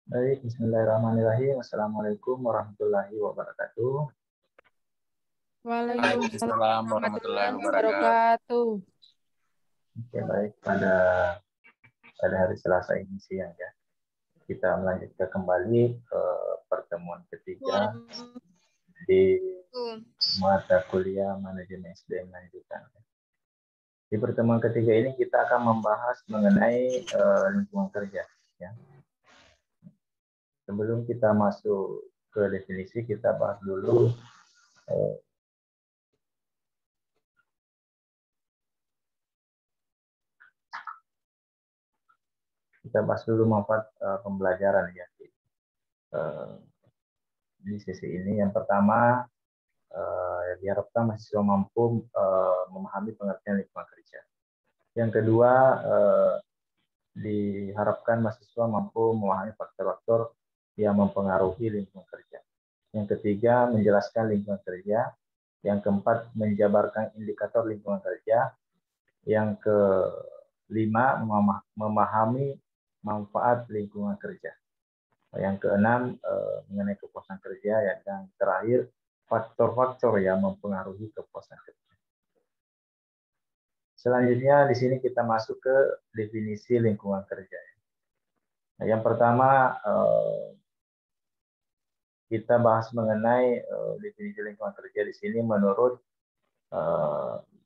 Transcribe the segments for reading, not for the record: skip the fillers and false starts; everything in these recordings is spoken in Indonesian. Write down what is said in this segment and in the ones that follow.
Baik, Bismillahirrahmanirrahim. Assalamualaikum warahmatullahi wabarakatuh. Waalaikumsalam Waalaikumsalam warahmatullahi warahmatullahi wabarakatuh. wabarakatuh. Oke, baik. Pada hari Selasa ini siang ya, kita melanjutkan kembali ke pertemuan ketiga di mata kuliah manajemen SDM lanjutan. Di pertemuan ketiga ini kita akan membahas mengenai lingkungan kerja. Ya. Sebelum kita masuk ke definisi, kita bahas dulu manfaat pembelajaran ya di sesi ini. Yang pertama, diharapkan mahasiswa mampu memahami pengertian lingkungan kerja. Yang kedua, diharapkan mahasiswa mampu memahami faktor-faktor yang mempengaruhi lingkungan kerja. Yang ketiga, menjelaskan lingkungan kerja. Yang keempat, menjabarkan indikator lingkungan kerja. Yang kelima, memahami manfaat lingkungan kerja. Yang keenam, mengenai kepuasan kerja. Yang terakhir, faktor-faktor yang mempengaruhi kepuasan kerja. Selanjutnya di sini kita masuk ke definisi lingkungan kerja. Nah, yang pertama kita bahas mengenai definisi lingkungan kerja di sini menurut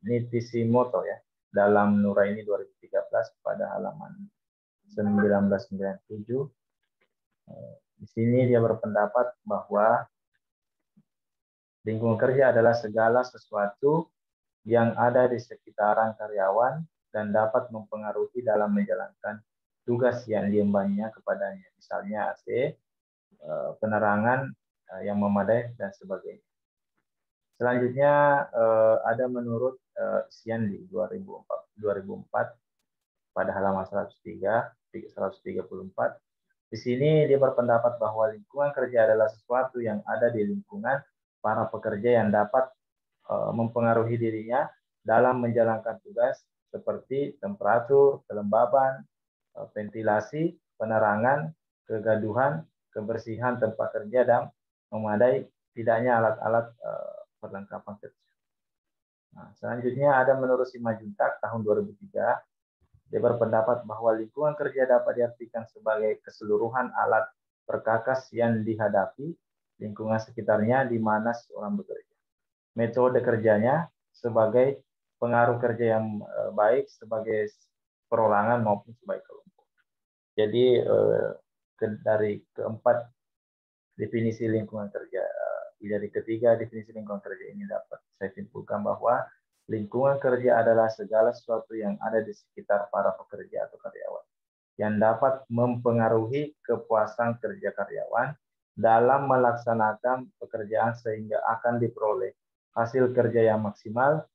Nitishimoto ya dalam Nuraini 2013 pada halaman 1997. Di sini dia berpendapat bahwa lingkungan kerja adalah segala sesuatu yang ada di sekitaran karyawan dan dapat mempengaruhi dalam menjalankan tugas yang diembannya kepadanya. Misalnya AC, penerangan yang memadai, dan sebagainya. Selanjutnya ada menurut Siandi 2004 pada halaman 134. Di sini dia berpendapat bahwa lingkungan kerja adalah sesuatu yang ada di lingkungan para pekerja yang dapat mempengaruhi dirinya dalam menjalankan tugas seperti temperatur, kelembaban, ventilasi, penerangan, kegaduhan, kebersihan tempat kerja, dan memadai tidaknya alat-alat perlengkapan kerja. Nah, selanjutnya ada menurut Simajuntak tahun 2003, dia berpendapat bahwa lingkungan kerja dapat diartikan sebagai keseluruhan alat perkakas yang dihadapi lingkungan sekitarnya di mana seorang bekerja. Metode kerjanya sebagai pengaruh kerja yang baik sebagai perorangan maupun sebagai kelompok. Jadi dari keempat definisi lingkungan kerja, dari ketiga definisi lingkungan kerja ini dapat saya simpulkan bahwa lingkungan kerja adalah segala sesuatu yang ada di sekitar para pekerja atau karyawan yang dapat mempengaruhi kepuasan kerja karyawan dalam melaksanakan pekerjaan sehingga akan diperoleh hasil kerja yang maksimal,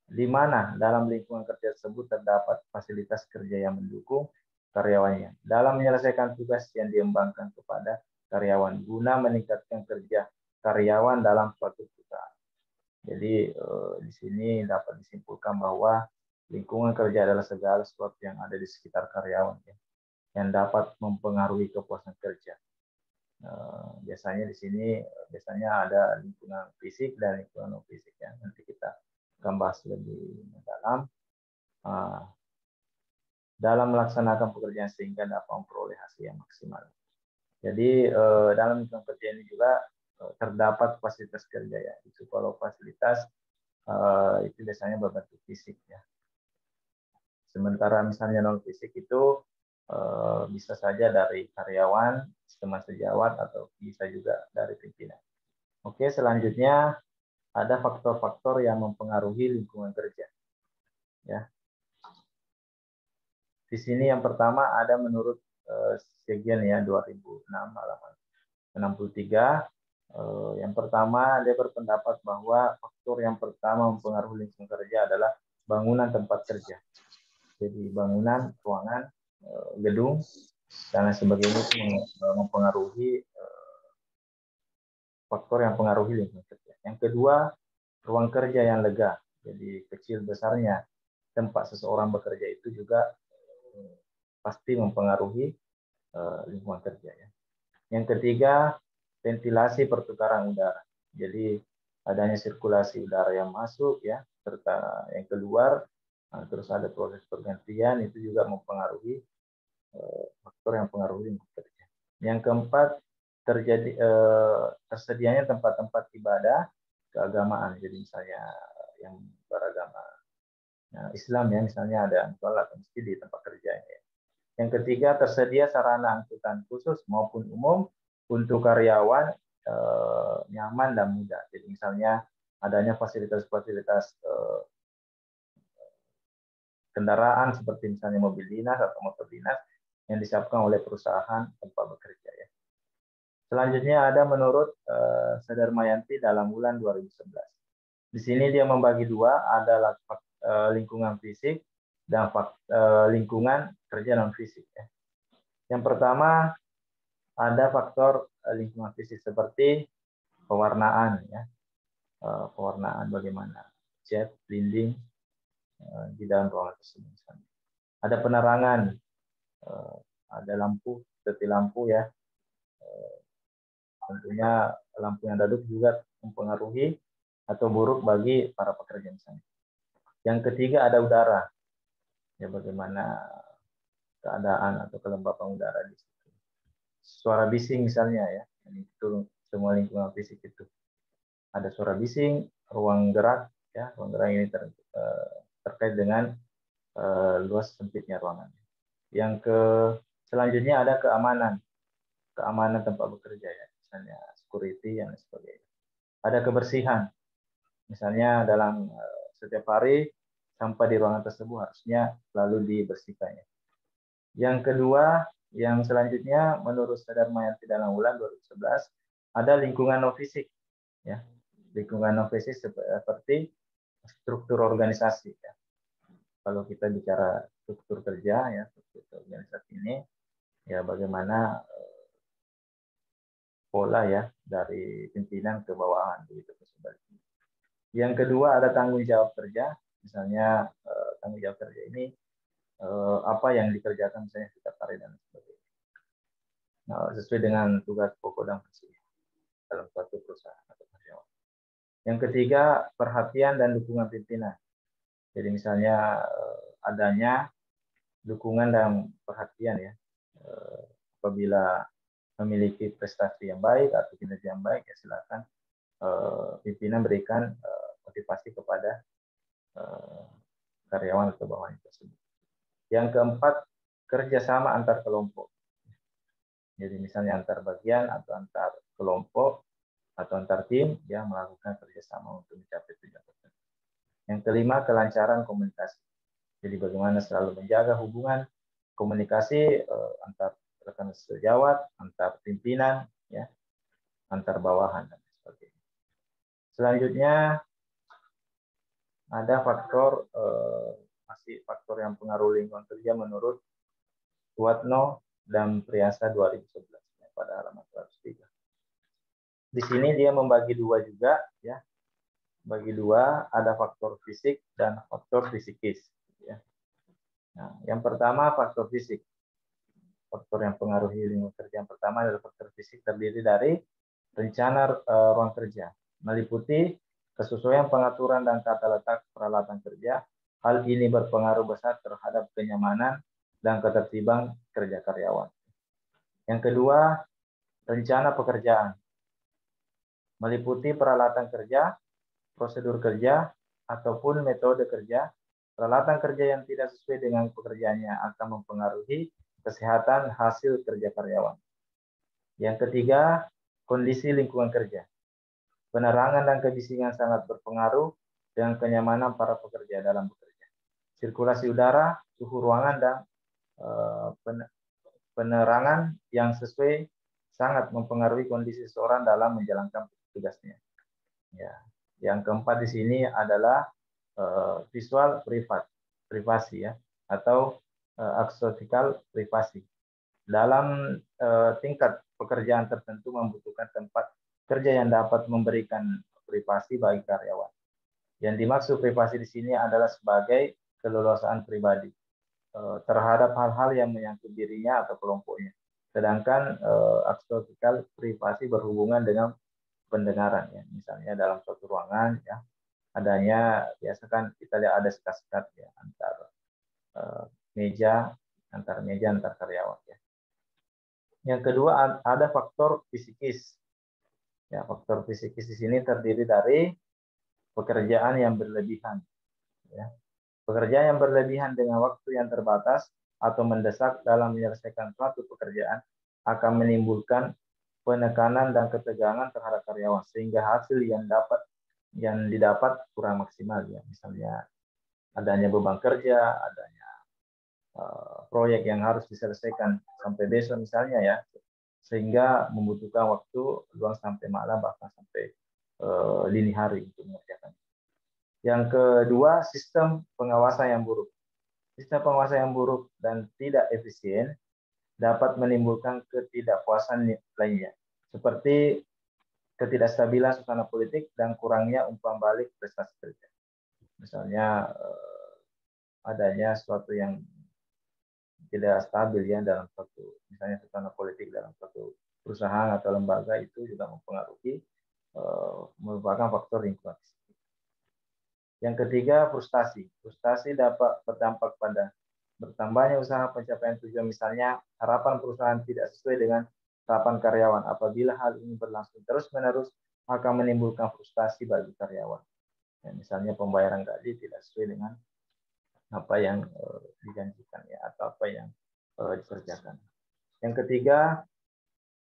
di mana dalam lingkungan kerja tersebut terdapat fasilitas kerja yang mendukung karyawannya dalam menyelesaikan tugas yang diembankan kepada karyawan guna meningkatkan kerja karyawan dalam suatu perusahaan. Jadi di sini dapat disimpulkan bahwa lingkungan kerja adalah segala sesuatu yang ada di sekitar karyawan ya, yang dapat mempengaruhi kepuasan kerja. Biasanya di sini ada lingkungan fisik dan lingkungan non fisik ya. Nanti kita akan bahas lebih dalam dalam melaksanakan pekerjaan sehingga dapat memperoleh hasil yang maksimal. Jadi dalam lingkungan kerja ini juga terdapat fasilitas kerja ya. Itu kalau fasilitas itu biasanya berbentuk fisik ya. Sementara misalnya non fisik itu bisa saja dari karyawan, teman sejawat, atau bisa juga dari pimpinan. Oke, selanjutnya ada faktor-faktor yang mempengaruhi lingkungan kerja. Ya. Di sini yang pertama ada menurut Segian ya 2006 halaman 63. Yang pertama dia berpendapat bahwa faktor yang pertama mempengaruhi lingkungan kerja adalah bangunan tempat kerja. Jadi bangunan, ruangan, gedung, dan lain sebagainya itu mempengaruhi faktor yang mempengaruhi lingkungan kerja. Yang kedua, ruang kerja yang lega. Jadi kecil besarnya tempat seseorang bekerja itu juga pasti mempengaruhi lingkungan kerja ya. Yang ketiga, ventilasi pertukaran udara. Jadi adanya sirkulasi udara yang masuk ya, serta yang keluar, terus ada proses pergantian, itu juga mempengaruhi faktor yang mempengaruhi lingkungan kerja. Yang keempat, tersedianya tempat-tempat ibadah keagamaan. Jadi misalnya yang beragama Islam ya, misalnya ada musola atau masjid di tempat kerja ya. Yang ketiga, tersedia sarana angkutan khusus maupun umum untuk karyawan nyaman dan mudah. Jadi misalnya adanya fasilitas-fasilitas kendaraan seperti misalnya mobil dinas atau motor dinas yang disiapkan oleh perusahaan tempat bekerja ya. Selanjutnya ada menurut Sadarmayanti dalam bulan 2011. Di sini dia membagi dua, ada lingkungan fisik dan lingkungan kerja non fisik ya. Yang pertama ada faktor lingkungan fisik seperti pewarnaan ya. Pewarnaan bagaimana cat, dinding di dalam ruangan tersebut. Ada penerangan, ada lampu, seperti lampu ya. Tentunya lampu yang redup juga mempengaruhi atau buruk bagi para pekerja misalnya. Yang ketiga ada udara, ya bagaimana keadaan atau kelembapan udara di situ. Suara bising misalnya ya, itu semua lingkungan fisik itu. Ada suara bising, ruang gerak ya, ruang gerak ini terkait dengan luas sempitnya ruangan. Yang selanjutnya ada keamanan tempat bekerja ya, misalnya security dan sebagainya. Ada kebersihan, misalnya dalam setiap hari sampah di ruangan tersebut harusnya selalu dibersihkannya. Yang kedua, yang selanjutnya menurut Sadarmayanti dalam bulan 2011 ada lingkungan non fisik ya. Lingkungan non fisik seperti struktur organisasi ya. Kalau kita bicara struktur kerja ya, struktur organisasi ini ya bagaimana pola ya dari pimpinan ke bawahan begitu sebaliknya. Yang kedua ada tanggung jawab kerja, misalnya tanggung jawab kerja ini apa yang dikerjakan misalnya setiap hari dan sebagainya. Nah, sesuai dengan tugas pokok dan fungsi dalam suatu perusahaan atau karyawan. Yang ketiga perhatian dan dukungan pimpinan. Jadi misalnya adanya dukungan dan perhatian ya apabila memiliki prestasi yang baik atau kinerja yang baik ya silakan pimpinan berikan motivasi kepada karyawan atau bawahan tersebut. Yang keempat kerjasama antar kelompok. Jadi misalnya antar bagian atau antar kelompok atau antar tim yang melakukan kerjasama untuk mencapai tujuan tertentu. Yang kelima kelancaran komunikasi. Jadi bagaimana selalu menjaga hubungan komunikasi antar rekan sejawat, antar pimpinan, ya, antar bawahan dan sebagainya. Selanjutnya ada faktor masih faktor yang pengaruh lingkungan kerja menurut Suatno dan Priasa 2011 pada halaman 103. Di sini dia membagi dua juga, ya, bagi dua ada faktor fisik dan faktor fisikis. Ya. Nah, yang pertama faktor fisik. Faktor yang pengaruhi lingkungan kerja yang pertama adalah faktor fisik terdiri dari rencana ruang kerja, meliputi kesesuaian pengaturan dan tata letak peralatan kerja. Hal ini berpengaruh besar terhadap kenyamanan dan ketertiban kerja karyawan. Yang kedua, rencana pekerjaan, meliputi peralatan kerja, prosedur kerja, ataupun metode kerja. Peralatan kerja yang tidak sesuai dengan pekerjaannya akan mempengaruhi kesehatan hasil kerja karyawan. Yang ketiga, kondisi lingkungan kerja. Penerangan dan kebisingan sangat berpengaruh dengan kenyamanan para pekerja dalam bekerja. Sirkulasi udara, suhu ruangan, dan penerangan yang sesuai sangat mempengaruhi kondisi seseorang dalam menjalankan tugasnya. Ya. Yang keempat di sini adalah visual privasi ya, atau aksiotikal privasi. Dalam tingkat pekerjaan tertentu membutuhkan tempat kerja yang dapat memberikan privasi bagi karyawan. Yang dimaksud privasi di sini adalah sebagai keleluasaan pribadi terhadap hal-hal yang menyangkut dirinya atau kelompoknya. Sedangkan akses vertikal privasi berhubungan dengan pendengaran ya. Misalnya dalam suatu ruangan ya, adanya biasa kan kita lihat ada sekat-sekat ya meja antar karyawan ya. Yang kedua ada faktor fisikis. Ya, faktor fisikis di sini terdiri dari pekerjaan yang berlebihan ya. Pekerjaan yang berlebihan dengan waktu yang terbatas atau mendesak dalam menyelesaikan suatu pekerjaan akan menimbulkan penekanan dan ketegangan terhadap karyawan sehingga hasil yang didapat kurang maksimal ya. Misalnya adanya beban kerja, adanya proyek yang harus diselesaikan sampai besok misalnya ya, sehingga membutuhkan waktu luang sampai malam bahkan sampai dini hari untuk mengerjakan. Yang kedua, sistem pengawasan yang buruk. Sistem pengawasan yang buruk dan tidak efisien dapat menimbulkan ketidakpuasan lainnya, seperti ketidakstabilan suasana politik dan kurangnya umpan balik prestasi kerja. Misalnya adanya sesuatu yang tidak stabil ya dalam suatu, misalnya suasana politik dalam suatu perusahaan atau lembaga, itu juga mempengaruhi merupakan faktor lingkungan. Yang ketiga, frustasi. Frustasi dapat berdampak pada bertambahnya usaha pencapaian tujuan, misalnya harapan perusahaan tidak sesuai dengan harapan karyawan. Apabila hal ini berlangsung terus-menerus, akan menimbulkan frustasi bagi karyawan. Ya, misalnya pembayaran gaji tidak sesuai dengan apa yang dijanjikan ya, atau apa yang dikerjakan. Yang ketiga,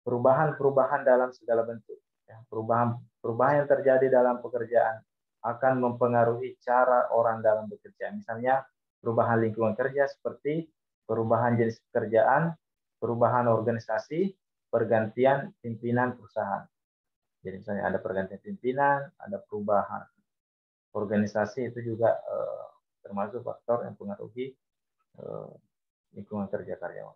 perubahan-perubahan dalam segala bentuk. Ya, perubahan yang terjadi dalam pekerjaan akan mempengaruhi cara orang dalam bekerja. Misalnya perubahan lingkungan kerja seperti perubahan jenis pekerjaan, perubahan organisasi, pergantian pimpinan perusahaan. Jadi misalnya ada pergantian pimpinan, ada perubahan organisasi, itu juga termasuk faktor yang mempengaruhi lingkungan kerja karyawan.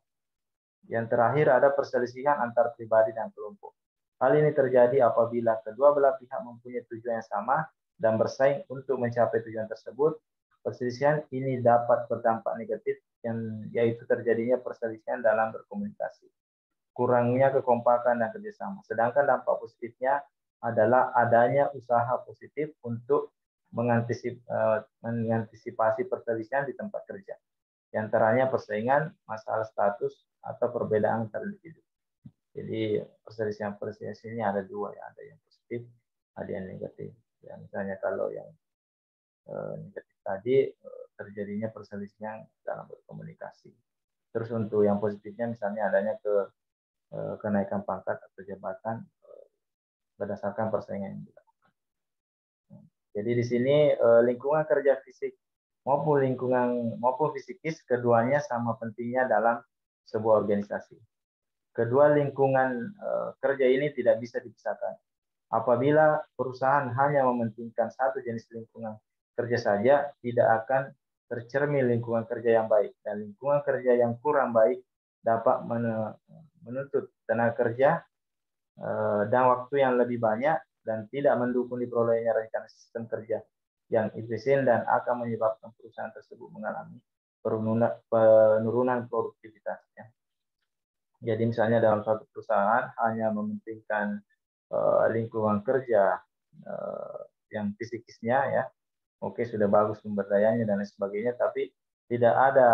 Yang terakhir ada perselisihan antar pribadi dan kelompok. Hal ini terjadi apabila kedua belah pihak mempunyai tujuan yang sama dan bersaing untuk mencapai tujuan tersebut. Perselisihan ini dapat berdampak negatif, yaitu terjadinya perselisihan dalam berkomunikasi, kurangnya kekompakan dan kerjasama. Sedangkan dampak positifnya adalah adanya usaha positif untuk mengantisipasi perselisihan di tempat kerja. Di antaranya persaingan, masalah status, atau perbedaan antar individu. Jadi perselisihan ini ada dua ya, ada yang positif, ada yang negatif. Ya, misalnya kalau yang negatif tadi terjadinya perselisihan dalam berkomunikasi. Terus untuk yang positifnya misalnya adanya kenaikan pangkat atau jabatan berdasarkan persaingan yang dilakukan. Jadi di sini lingkungan kerja fisik maupun fisikis, keduanya sama pentingnya dalam sebuah organisasi. Kedua lingkungan kerja ini tidak bisa dipisahkan. Apabila perusahaan hanya mementingkan satu jenis lingkungan kerja saja, tidak akan tercermin lingkungan kerja yang baik, dan lingkungan kerja yang kurang baik dapat menuntut tenaga kerja dan waktu yang lebih banyak dan tidak mendukung diperolehnya rencana sistem kerja yang efisien dan akan menyebabkan perusahaan tersebut mengalami penurunan produktivitasnya. Jadi misalnya dalam satu perusahaan hanya mementingkan lingkungan kerja yang fisikisnya ya, oke sudah bagus sumber dayanya dan lain sebagainya, tapi tidak ada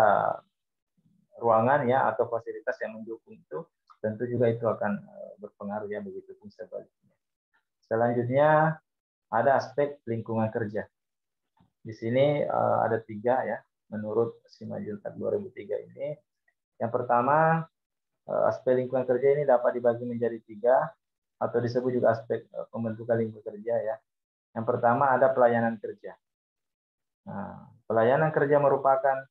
ruangan ya atau fasilitas yang mendukung itu, tentu juga itu akan berpengaruh ya, begitu pun sebaliknya. Selanjutnya ada aspek lingkungan kerja. Di sini ada 3 ya, menurut Simanjuntak 2003 ini. Yang pertama, aspek lingkungan kerja ini dapat dibagi menjadi 3 atau disebut juga aspek pembentukan lingkungan kerja ya. Yang pertama ada pelayanan kerja. Nah, pelayanan kerja merupakan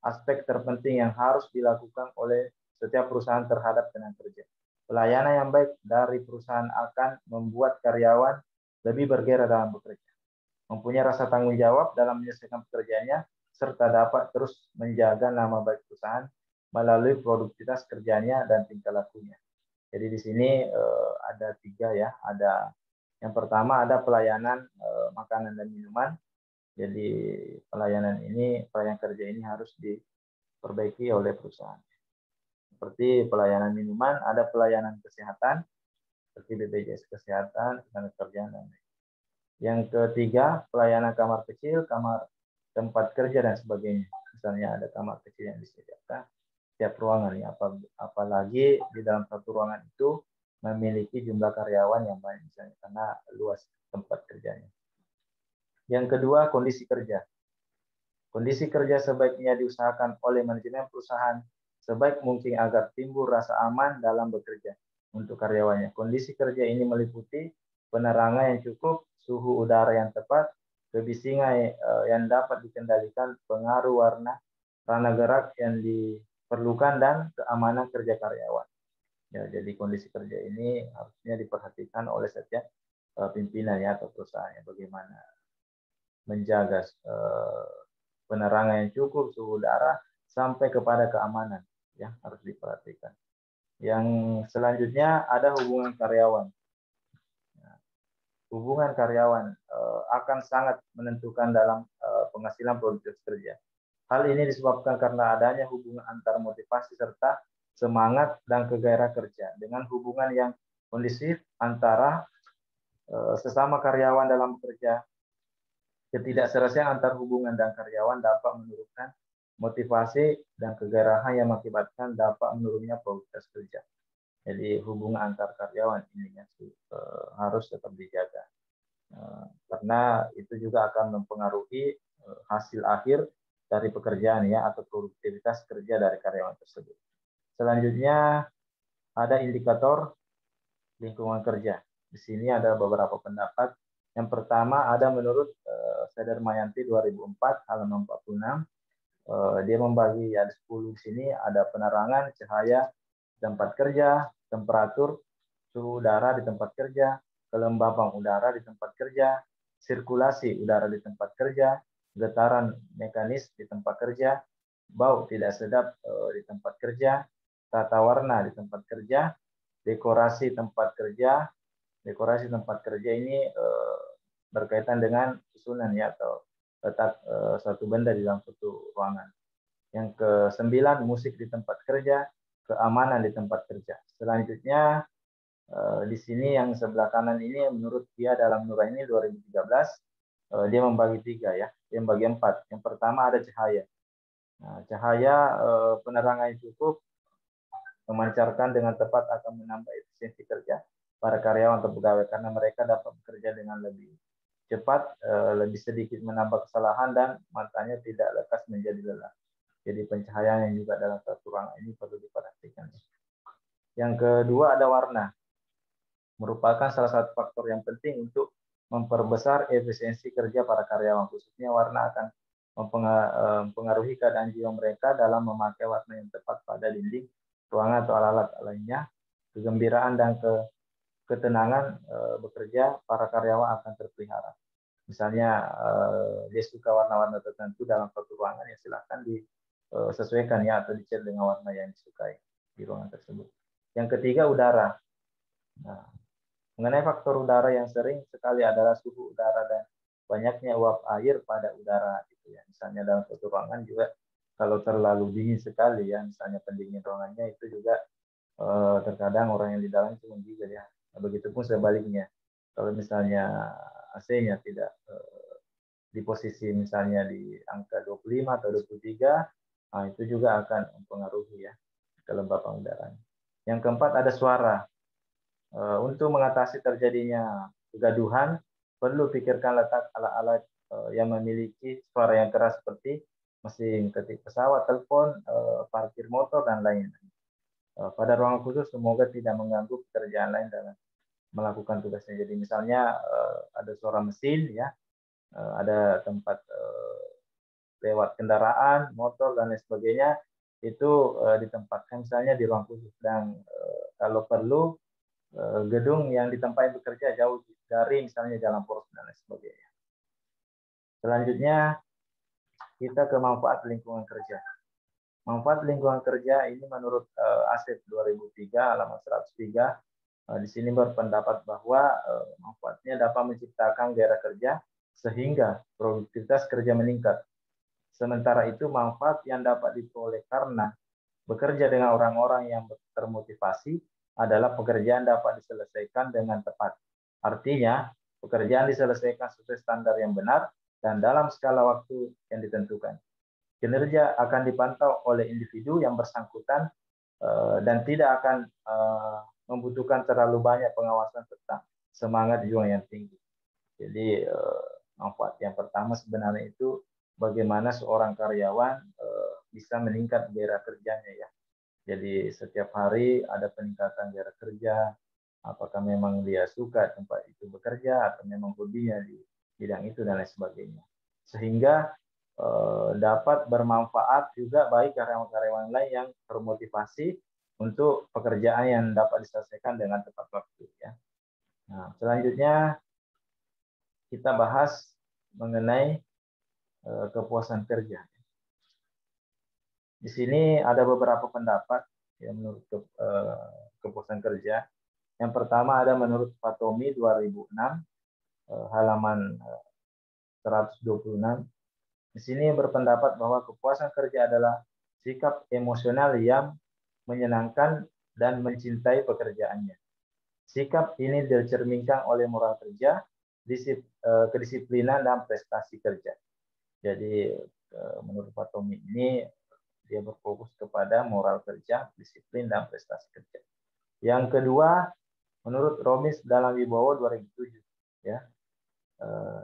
aspek terpenting yang harus dilakukan oleh setiap perusahaan terhadap tenaga kerja. Pelayanan yang baik dari perusahaan akan membuat karyawan lebih bergairah dalam bekerja, mempunyai rasa tanggung jawab dalam menyelesaikan pekerjaannya, serta dapat terus menjaga nama baik perusahaan melalui produktivitas kerjanya dan tingkah lakunya. Jadi di sini ada 3 ya. Ada yang pertama ada pelayanan makanan dan minuman. Jadi pelayanan kerja ini harus diperbaiki oleh perusahaan. seperti pelayanan minuman, ada pelayanan kesehatan, seperti BPJS Kesehatan, Ketenagakerjaan, dan lain. Yang ketiga, pelayanan kamar kecil, kamar tempat kerja, dan sebagainya. Misalnya ada kamar kecil yang disediakan setiap ruangan, ya, apalagi di dalam satu ruangan itu memiliki jumlah karyawan yang banyak, misalnya karena luas tempat kerjanya. Yang kedua, kondisi kerja. Kondisi kerja sebaiknya diusahakan oleh manajemen perusahaan sebaik mungkin agar timbul rasa aman dalam bekerja untuk karyawannya. Kondisi kerja ini meliputi penerangan yang cukup, suhu udara yang tepat, kebisingan yang dapat dikendalikan, pengaruh warna, ranah gerak yang diperlukan, dan keamanan kerja karyawan. Ya, jadi kondisi kerja ini harusnya diperhatikan oleh setiap pimpinan ya atau perusahaannya, bagaimana menjaga penerangan yang cukup, suhu udara, sampai kepada keamanan, ya harus diperhatikan. Yang selanjutnya ada hubungan karyawan. Hubungan karyawan akan sangat menentukan dalam penghasilan produktivitas kerja. Hal ini disebabkan karena adanya hubungan antar motivasi serta semangat dan kegairah kerja. Dengan hubungan yang kondusif antara sesama karyawan dalam bekerja, ketidakserasian antar hubungan dan karyawan dapat menurunkan motivasi dan kegairahan yang mengakibatkan dapat menurunnya produktivitas kerja. Jadi hubungan antar karyawan ini harus tetap dijaga. Karena itu juga akan mempengaruhi hasil akhir dari pekerjaan ya atau produktivitas kerja dari karyawan tersebut. Selanjutnya ada indikator lingkungan kerja. Di sini ada beberapa pendapat. Yang pertama ada menurut Sedermayanti 2004 halaman 46. Dia membagi ada 10 di sini, ada penerangan, cahaya, tempat kerja, temperatur, suhu udara di tempat kerja, kelembapan udara di tempat kerja, sirkulasi udara di tempat kerja, getaran mekanis di tempat kerja, bau tidak sedap di tempat kerja, tata warna di tempat kerja, dekorasi tempat kerja. Dekorasi tempat kerja ini berkaitan dengan susunan ya atau letak suatu benda di dalam suatu ruangan. Yang ke-9, musik di tempat kerja, keamanan di tempat kerja. Selanjutnya di sini yang sebelah kanan ini menurut dia dalam Nuraini 2013 dia membagi 3 ya, dia membagi 4. Yang pertama ada cahaya. Nah, cahaya penerangan yang cukup memancarkan dengan tepat akan menambah efisiensi kerja para karyawan atau pegawai karena mereka dapat bekerja dengan lebih cepat, lebih sedikit menambah kesalahan, dan matanya tidak lekas menjadi lelah. Jadi pencahayaan yang juga dalam satu ruangan ini perlu diperhatikan. Yang kedua ada warna. Merupakan salah satu faktor yang penting untuk memperbesar efisiensi kerja para karyawan. Khususnya warna akan mempengaruhi keadaan jiwa mereka dalam memakai warna yang tepat pada dinding ruangan atau alat-alat lainnya. Kegembiraan dan ketenangan bekerja para karyawan akan terpelihara. Misalnya dia suka warna-warna tertentu dalam suatu ruangan, ya silakan disesuaikan ya atau dicat dengan warna yang disukai di ruangan tersebut. Yang ketiga udara. Nah, mengenai faktor udara yang sering sekali adalah suhu udara dan banyaknya uap air pada udara gitu ya. Misalnya dalam suatu ruangan juga kalau terlalu dingin sekali ya, misalnya pendingin ruangannya itu juga terkadang orang yang di dalam itu menggigil ya. Begitupun sebaliknya, kalau misalnya AC-nya tidak di posisi misalnya di angka 25 atau 23, nah itu juga akan mempengaruhi ya kelembapan udara. Yang keempat ada suara. Untuk mengatasi terjadinya kegaduhan, perlu pikirkan letak alat-alat yang memiliki suara yang keras seperti mesin ketik pesawat, telepon, parkir motor, dan lain-lain. Pada ruangan khusus semoga tidak mengganggu pekerjaan lain dalam melakukan tugasnya. Jadi misalnya ada suara mesin ya, ada tempat lewat kendaraan, motor, dan lain sebagainya, itu ditempatkan misalnya di ruang khusus. Dan kalau perlu gedung yang ditempati bekerja jauh dari misalnya jalan poros dan lain sebagainya. Selanjutnya kita ke manfaat lingkungan kerja. Manfaat lingkungan kerja ini menurut Asep 2003 halaman 103 di sini berpendapat bahwa manfaatnya dapat menciptakan gairah kerja sehingga produktivitas kerja meningkat. Sementara itu manfaat yang dapat diperoleh karena Bekerja dengan orang-orang yang termotivasi adalah pekerjaan dapat diselesaikan dengan tepat. Artinya, pekerjaan diselesaikan sesuai standar yang benar dan dalam skala waktu yang ditentukan. Kinerja akan dipantau oleh individu yang bersangkutan dan tidak akan membutuhkan terlalu banyak pengawasan serta semangat juang yang tinggi. Jadi manfaat yang pertama sebenarnya itu bagaimana seorang karyawan bisa meningkat gairah kerjanya ya. Jadi setiap hari ada peningkatan gairah kerja, apakah memang dia suka tempat itu bekerja atau memang hobinya di bidang itu dan lain sebagainya. Sehingga dapat bermanfaat juga bagi karyawan-karyawan lain yang termotivasi untuk pekerjaan yang dapat diselesaikan dengan tepat waktu ya. Nah, selanjutnya kita bahas mengenai kepuasan kerja. Di sini ada beberapa pendapat yang menurut kepuasan kerja. Yang pertama ada menurut Fatomi 2006 halaman 126. Di sini berpendapat bahwa kepuasan kerja adalah sikap emosional yang menyenangkan dan mencintai pekerjaannya. Sikap ini dicerminkan oleh moral kerja, kedisiplinan dan prestasi kerja. Jadi menurut Fatomi ini dia berfokus kepada moral kerja, disiplin dan prestasi kerja. Yang kedua, menurut Romis dalam Wibowo 2007, ya.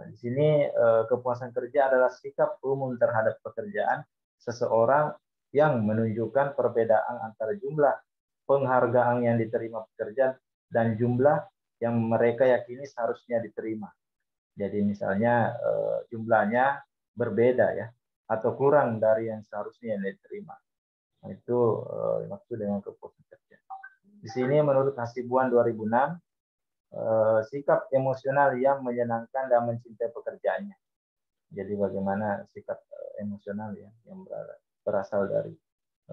Di sini kepuasan kerja adalah sikap umum terhadap pekerjaan seseorang yang menunjukkan perbedaan antara jumlah penghargaan yang diterima pekerja dan jumlah yang mereka yakini seharusnya diterima. Jadi misalnya jumlahnya berbeda ya, atau kurang dari yang seharusnya yang diterima. Nah, itu dimaksud dengan kepuasan kerja. Di sini menurut Hasibuan 2006, sikap emosional yang menyenangkan dan mencintai pekerjaannya. Jadi bagaimana sikap emosional ya yang berasal dari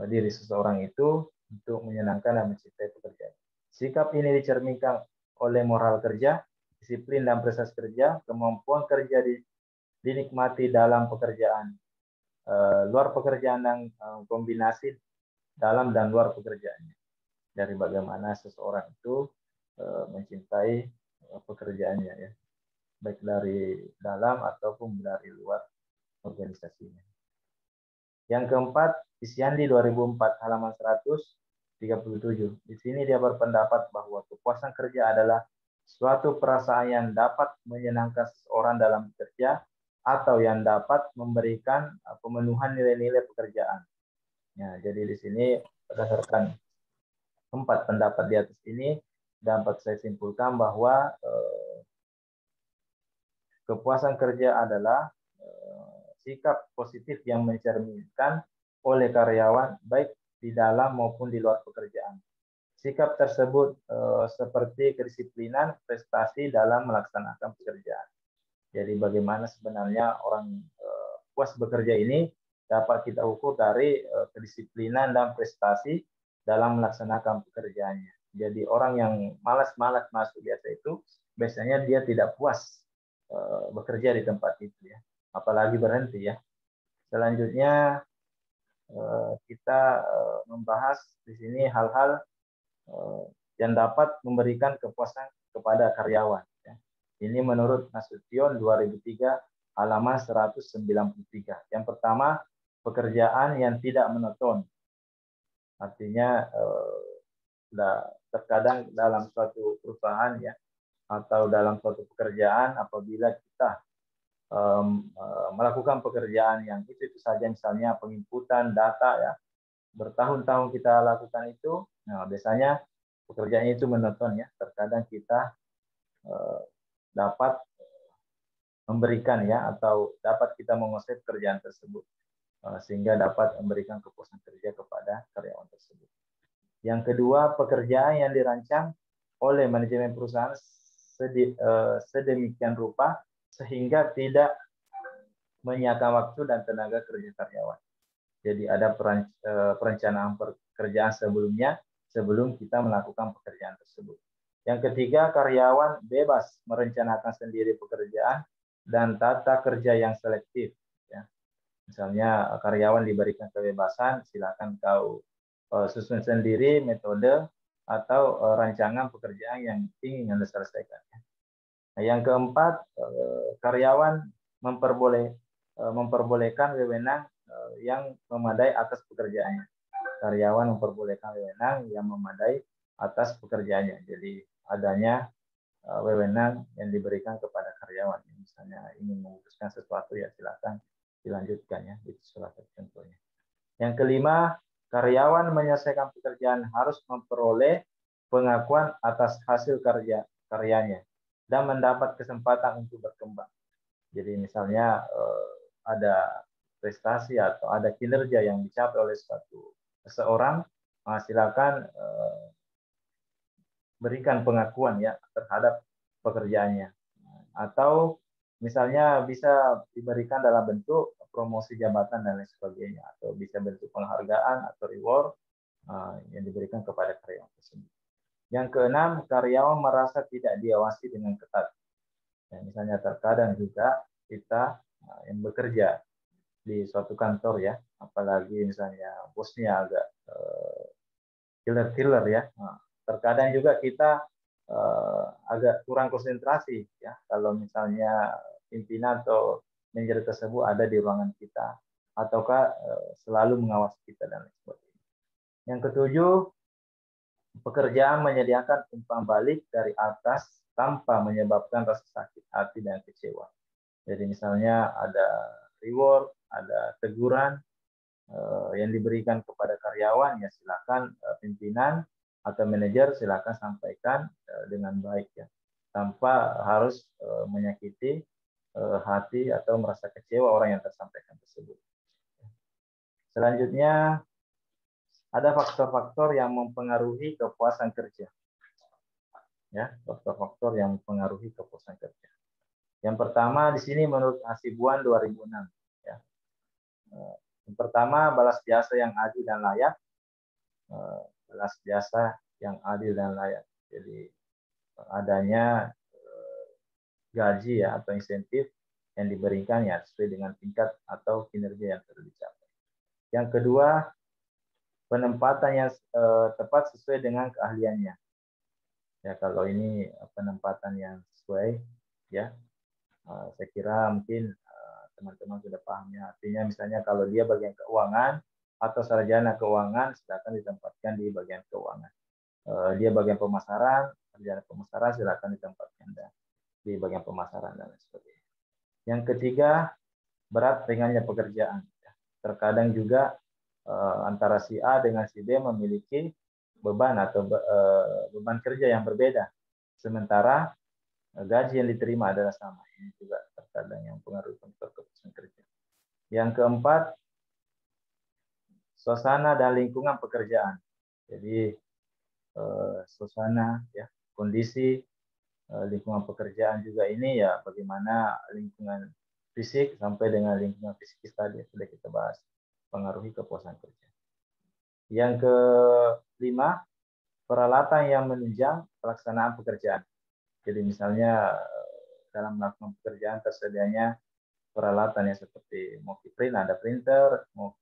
diri seseorang itu untuk menyenangkan dan mencintai pekerjaan. Sikap ini dicerminkan oleh moral kerja, disiplin dan prestasi kerja, kemampuan kerja dinikmati dalam pekerjaan, luar pekerjaan dan kombinasi dalam dan luar pekerjaannya. Dari bagaimana seseorang itu mencintai pekerjaannya ya, baik dari dalam ataupun dari luar organisasinya. Yang keempat, Isyandi 2004 halaman 137. Di sini dia berpendapat bahwa kepuasan kerja adalah suatu perasaan yang dapat menyenangkan seseorang dalam bekerja atau yang dapat memberikan pemenuhan nilai-nilai pekerjaan. Ya, jadi di sini berdasarkan 4 pendapat di atas ini dapat saya simpulkan bahwa kepuasan kerja adalah sikap positif yang mencerminkan oleh karyawan baik di dalam maupun di luar pekerjaan. Sikap tersebut seperti kedisiplinan, prestasi dalam melaksanakan pekerjaan. Jadi bagaimana sebenarnya orang puas bekerja ini dapat kita ukur dari kedisiplinan dan prestasi dalam melaksanakan pekerjaannya. Jadi orang yang malas-malas masuk biasa itu biasanya dia tidak puas bekerja di tempat itu ya, apalagi berhenti ya. Selanjutnya kita membahas di sini hal-hal yang dapat memberikan kepuasan kepada karyawan. Ya. Ini menurut Nasution 2003 halaman 193. Yang pertama, pekerjaan yang tidak monoton. Artinya terkadang dalam suatu perusahaan ya atau dalam suatu pekerjaan apabila kita melakukan pekerjaan yang itu saja, misalnya penginputan data ya, bertahun-tahun kita lakukan itu, nah biasanya pekerjaan itu monoton ya. Terkadang kita dapat memberikan ya atau dapat kita menguasai pekerjaan tersebut sehingga dapat memberikan kepuasan kerja kepada karyawan tersebut. Yang kedua, pekerjaan yang dirancang oleh manajemen perusahaan sedemikian rupa sehingga tidak menyita waktu dan tenaga kerja karyawan. Jadi ada perencanaan pekerjaan sebelumnya sebelum kita melakukan pekerjaan tersebut. Yang ketiga, karyawan bebas merencanakan sendiri pekerjaan dan tata kerja yang selektif. Ya. Misalnya karyawan diberikan kebebasan, silakan kau susun sendiri metode atau rancangan pekerjaan yang ingin Anda selesaikan. Nah, yang keempat, karyawan memperbolehkan wewenang yang memadai atas pekerjaannya. Karyawan memperbolehkan wewenang yang memadai atas pekerjaannya. Jadi adanya wewenang yang diberikan kepada karyawan. Misalnya ingin memutuskan sesuatu, ya silakan dilanjutkan ya. Itu salah satu contohnya. Yang kelima, karyawan menyelesaikan pekerjaan harus memperoleh pengakuan atas hasil karyanya dan mendapat kesempatan untuk berkembang. Jadi misalnya ada prestasi atau ada kinerja yang dicapai oleh seseorang, silakan berikan pengakuan ya terhadap pekerjaannya. Atau misalnya bisa diberikan dalam bentuk promosi jabatan dan lain sebagainya, atau bisa bentuk penghargaan atau reward yang diberikan kepada karyawan tersebut. Yang keenam, karyawan merasa tidak diawasi dengan ketat. Ya, misalnya terkadang juga kita yang bekerja di suatu kantor ya, apalagi misalnya bosnya agak killer ya. Terkadang juga kita agak kurang konsentrasi ya kalau misalnya pimpinan atau manajer tersebut ada di ruangan kita ataukah selalu mengawasi kita dan lain sebagainya. Yang ketujuh, pekerjaan menyediakan umpan balik dari atas tanpa menyebabkan rasa sakit hati dan kecewa. Jadi misalnya ada reward, ada teguran yang diberikan kepada karyawan, ya silakan pimpinan atau manajer silakan sampaikan dengan baik ya, tanpa harus menyakiti hati atau merasa kecewa orang yang tersampaikan tersebut. Selanjutnya, ada faktor-faktor yang mempengaruhi kepuasan kerja. Ya, faktor-faktor yang mempengaruhi kepuasan kerja. Yang pertama di sini menurut Hasibuan 2006 ya. Yang pertama, balas jasa yang adil dan layak. Balas jasa yang adil dan layak. Jadi adanya gaji ya atau insentif yang diberikan ya sesuai dengan tingkat atau kinerja yang telah dicapai. Yang kedua, penempatan yang tepat sesuai dengan keahliannya. Ya kalau ini penempatan yang sesuai ya, saya kira mungkin teman-teman sudah pahamnya. Artinya misalnya kalau dia bagian keuangan atau sarjana keuangan, silakan ditempatkan di bagian keuangan. Dia bagian pemasaran, sarjana pemasaran, silakan ditempatkan di bagian pemasaran dan lain sebagainya. Yang ketiga, berat ringannya pekerjaan. Terkadang juga antara si A dengan si B memiliki beban atau beban kerja yang berbeda. Sementara gaji yang diterima adalah sama. Ini juga terkadang yang mempengaruhi keputusan kerja. Yang keempat, suasana dan lingkungan pekerjaan. Jadi suasana ya, kondisi lingkungan pekerjaan juga ini ya, bagaimana lingkungan fisik sampai dengan lingkungan psikis tadi sudah kita bahas, pengaruhi kepuasan kerja. Yang kelima, peralatan yang menunjang pelaksanaan pekerjaan. Jadi misalnya dalam melakukan pekerjaan tersedianya peralatan yang seperti mau print ada printer, mau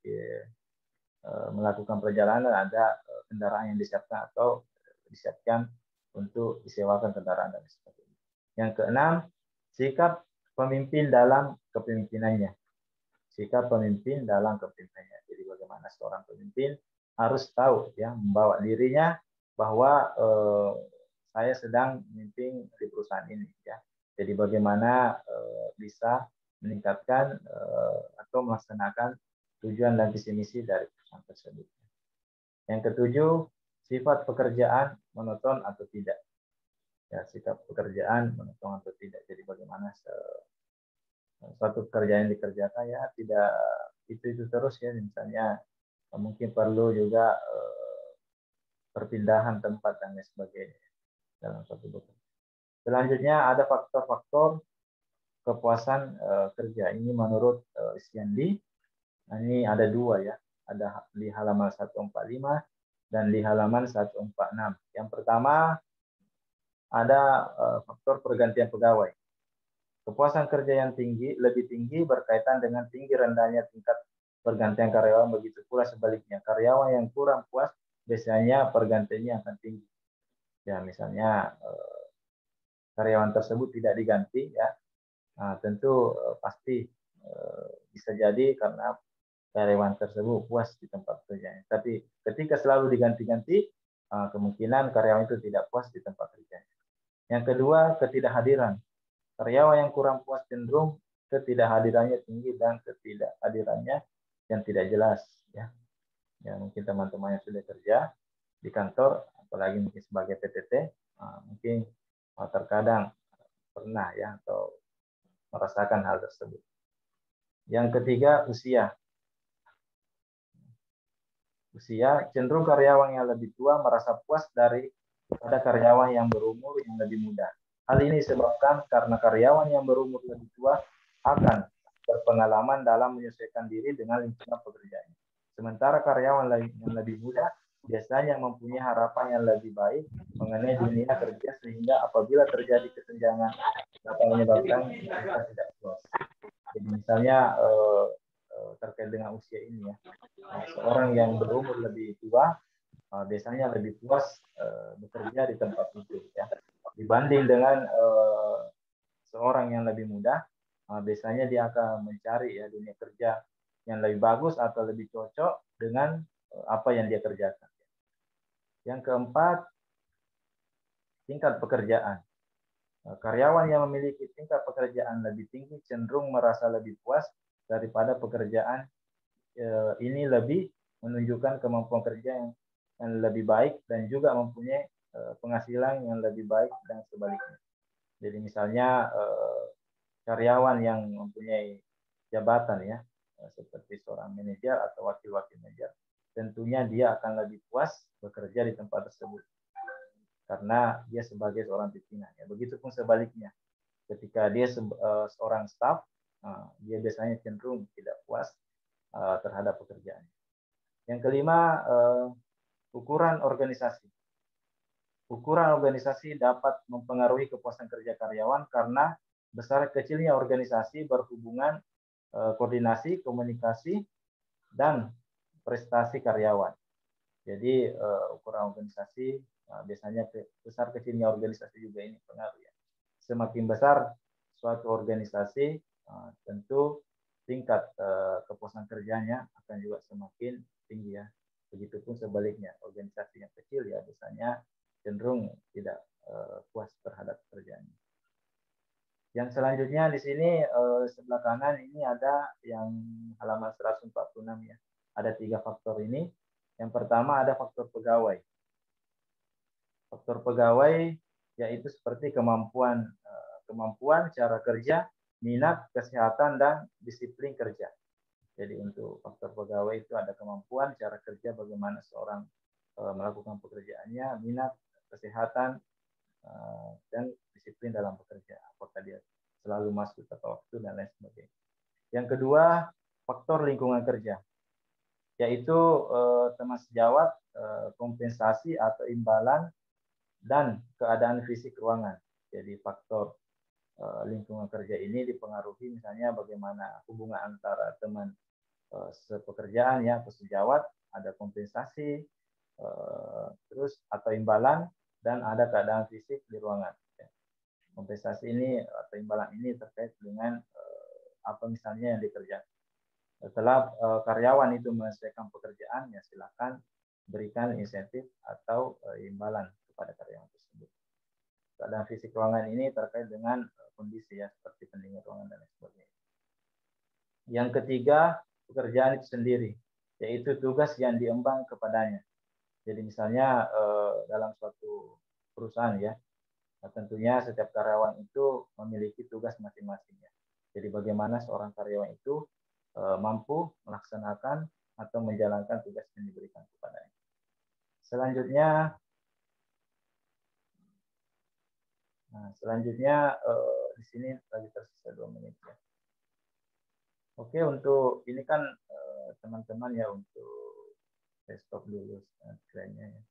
melakukan perjalanan ada kendaraan yang disiapkan atau disiapkan untuk disewakan kendaraan dan sebagainya. Yang keenam, sikap pemimpin dalam kepemimpinannya. Sikap pemimpin dalam kepemimpinannya. Jadi bagaimana seorang pemimpin harus tahu ya membawa dirinya bahwa saya sedang memimpin di perusahaan ini ya. Jadi bagaimana bisa meningkatkan atau melaksanakan tujuan dan visi misi dari perusahaan tersebut. Yang ketujuh, sifat pekerjaan monoton atau tidak. Ya, sikap pekerjaan monoton atau tidak. Jadi bagaimana suatu pekerjaan yang dikerjakan ya tidak itu terus ya, misalnya mungkin perlu juga perpindahan tempat dan lain sebagainya dalam suatu bekerja. Selanjutnya ada faktor-faktor kepuasan kerja. Ini menurut Isyandi. Nah, ini ada dua ya. Ada di halaman 145 dan di halaman 146. Yang pertama ada faktor pergantian pegawai. Kepuasan kerja yang tinggi, lebih tinggi berkaitan dengan tinggi rendahnya tingkat pergantian karyawan, begitu pula sebaliknya. Karyawan yang kurang puas biasanya pergantiannya akan tinggi. Ya, misalnya karyawan tersebut tidak diganti, ya, tentu pasti bisa jadi karena karyawan tersebut puas di tempat kerjanya. Tapi ketika selalu diganti-ganti, kemungkinan karyawan itu tidak puas di tempat kerjanya. Yang kedua, ketidakhadiran. Karyawan yang kurang puas cenderung ketidakhadirannya tinggi dan ketidakhadirannya yang tidak jelas. Ya, mungkin teman-teman yang sudah kerja di kantor, apalagi mungkin sebagai PTT, mungkin terkadang pernah ya atau merasakan hal tersebut. Yang ketiga, usia. Usia cenderung karyawan yang lebih tua merasa puas daripada karyawan yang berumur yang lebih muda. Hal ini disebabkan karena karyawan yang berumur lebih tua akan berpengalaman dalam menyesuaikan diri dengan lingkungan pekerjaan. Sementara karyawan yang lebih muda biasanya mempunyai harapan yang lebih baik mengenai dunia kerja, sehingga apabila terjadi kesenjangan dapat menyebabkan mereka tidak puas. Jadi misalnya terkait dengan usia ini ya, seorang yang berumur lebih tua biasanya lebih puas bekerja di tempat itu ya, dibanding dengan seorang yang lebih muda. Biasanya dia akan mencari ya dunia kerja yang lebih bagus atau lebih cocok dengan apa yang dia kerjakan. Yang keempat, tingkat pekerjaan. Karyawan yang memiliki tingkat pekerjaan lebih tinggi cenderung merasa lebih puas daripada pekerjaan ini lebih menunjukkan kemampuan kerja yang lebih baik dan juga mempunyai penghasilan yang lebih baik dan sebaliknya. Jadi misalnya karyawan yang mempunyai jabatan ya, seperti seorang manajer atau wakil-wakil manajer, tentunya dia akan lebih puas bekerja di tempat tersebut karena dia sebagai seorang pimpinan. Ya, begitupun sebaliknya, ketika dia seorang staff, dia biasanya cenderung tidak puas terhadap pekerjaannya. Yang kelima, ukuran organisasi. Ukuran organisasi dapat mempengaruhi kepuasan kerja karyawan karena besar kecilnya organisasi berhubungan koordinasi, komunikasi, dan prestasi karyawan. Jadi ukuran organisasi biasanya besar kecilnya organisasi juga ini pengaruh ya. Semakin besar suatu organisasi, tentu tingkat kepuasan kerjanya akan juga semakin tinggi ya. Begitupun sebaliknya, organisasi yang kecil ya biasanya cenderung tidak puas terhadap pekerjaannya. Yang selanjutnya di sini sebelah kanan ini ada yang halaman 146 ya. Ada 3 faktor ini. Yang pertama ada faktor pegawai. Faktor pegawai yaitu seperti kemampuan cara kerja, minat, kesehatan, dan disiplin kerja. Jadi untuk faktor pegawai itu ada kemampuan cara kerja, bagaimana seorang melakukan pekerjaannya, minat, kesehatan, dan disiplin dalam bekerja. Apakah dia selalu masuk tepat waktu dan lain sebagainya. Yang kedua, faktor lingkungan kerja, yaitu teman sejawat, kompensasi atau imbalan, dan keadaan fisik ruangan. Jadi faktor lingkungan kerja ini dipengaruhi misalnya bagaimana hubungan antara teman sepekerjaan ya atau sejawat, ada kompensasi, terus atau imbalan, dan ada keadaan fisik di ruangan. Kompensasi ini atau imbalan ini terkait dengan apa misalnya yang dikerjakan. Setelah karyawan itu menyelesaikan pekerjaan, ya silakan berikan insentif atau imbalan kepada karyawan tersebut. Keadaan fisik ruangan ini terkait dengan kondisi ya seperti pendingin ruangan dan lain sebagainya. Yang ketiga, pekerjaan itu sendiri, yaitu tugas yang diemban kepadanya. Jadi misalnya dalam suatu perusahaan ya, tentunya setiap karyawan itu memiliki tugas masing-masing ya. Jadi bagaimana seorang karyawan itu mampu melaksanakan atau menjalankan tugas yang diberikan kepadanya. Selanjutnya di sini lagi tersisa 2 menit ya. Oke, untuk ini kan teman-teman ya, untuk stop dulu skrinnya ya.